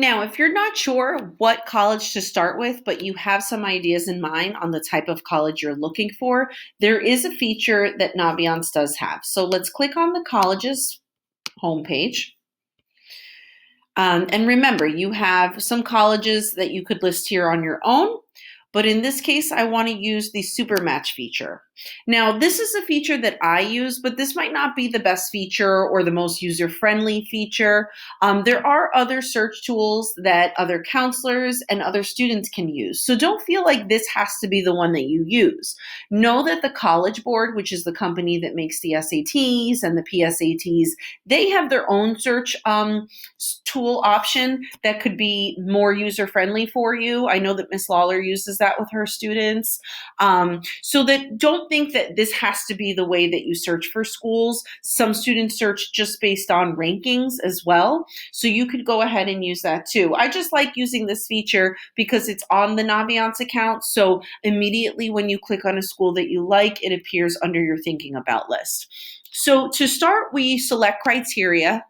Now, if you're not sure what college to start with, but you have some ideas in mind on the type of college you're looking for, there is a feature that Naviance does have. So let's click on the college's homepage. And remember, you have some colleges that you could list here on your own, but in this case, I want to use the super match feature. Now, this is a feature that I use, but this might not be the best feature or the most user-friendly feature. There are other search tools that other counselors and other students can use. So don't feel like this has to be the one that you use. Know that the College Board, which is the company that makes the SATs and the PSATs, they have their own search tool option that could be more user-friendly for you. I know that Miss Lawler uses that with her students. So that don't think that this has to be the way that you search for schools. Some students search just based on rankings as well. So you could go ahead and use that too. I just like using this feature because it's on the Naviance account. So immediately when you click on a school that you like, it appears under your thinking about list. So to start, we select criteria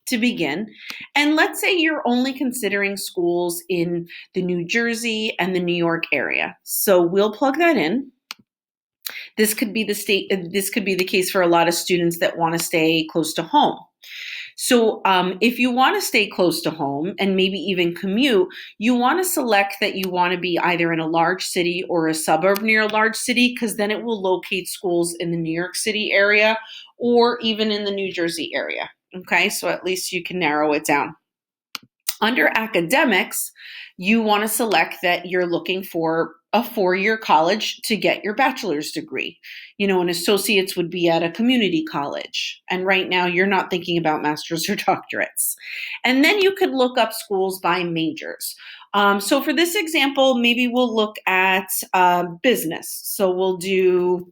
to begin. And let's say you're only considering schools in the New Jersey and the New York area. So we'll plug that in. This could be the case for a lot of students that want to stay close to home. So if you want to stay close to home and maybe even commute, you want to select that you want to be either in a large city or a suburb near a large city, because then it will locate schools in the New York City area or even in the New Jersey area. Okay, so at least you can narrow it down. Under academics, you want to select that you're looking for a 4-year college to get your bachelor's degree. You know, an associate's would be at a community college. And right now you're not thinking about master's or doctorates. And then you could look up schools by majors. So for this example, maybe we'll look at business. So we'll do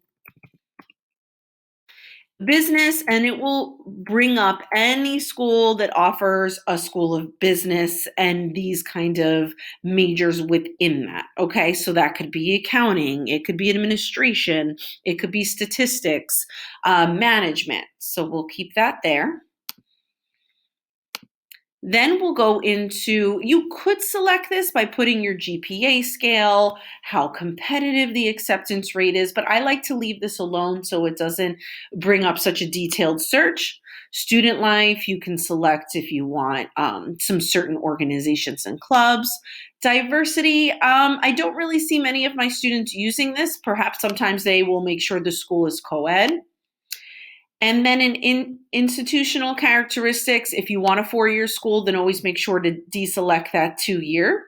business, and it will bring up any school that offers a school of business and these kind of majors within that. Okay, so that could be accounting, it could be administration, it could be statistics, management. So we'll keep that there. Then we'll go into, you could select this by putting your GPA scale, how competitive the acceptance rate is, but I like to leave this alone so it doesn't bring up such a detailed search. Student life, you can select if you want some certain organizations and clubs. Diversity, I don't really see many of my students using this. Perhaps sometimes they will make sure the school is co-ed. And then in institutional characteristics, if you want a 4-year school, then always make sure to deselect that 2-year.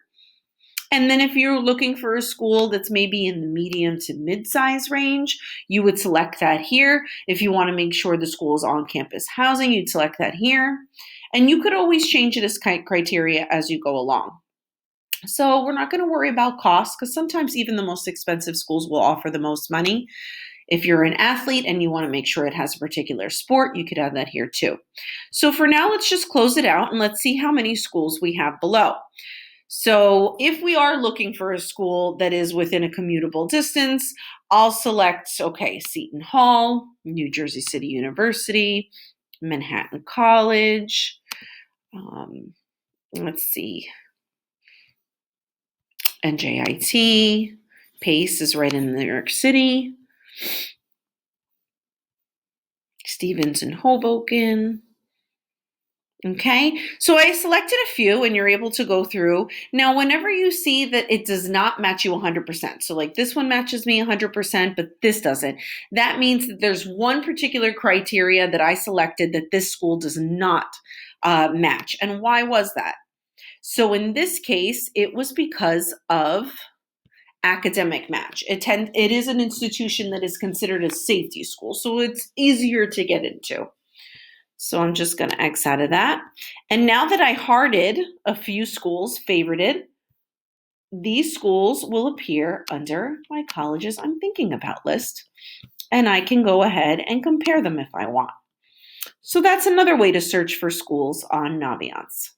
And then if you're looking for a school that's maybe in the medium to mid-size range, you would select that here. If you want to make sure the school is on-campus housing, you'd select that here. And you could always change it as criteria as you go along. So we're not going to worry about cost, because sometimes even the most expensive schools will offer the most money. If you're an athlete and you want to make sure it has a particular sport, you could add that here too. So for now, let's just close it out and let's see how many schools we have below. So if we are looking for a school that is within a commutable distance, I'll select, okay, Seton Hall, New Jersey City University, Manhattan College, let's see, NJIT, Pace is right in New York City, Stevens in Hoboken. Okay, so I selected a few and you're able to go through. Now, whenever you see that it does not match you 100%, so like this one matches me 100%, but this doesn't, that means that there's one particular criteria that I selected that this school does not match. And why was that? So in this case, it was because of academic match. It is an institution that is considered a safety school, so it's easier to get into. So I'm just going to X out of that. And now that I hearted a few schools favorited, these schools will appear under my colleges I'm thinking about list. And I can go ahead and compare them if I want. So that's another way to search for schools on Naviance.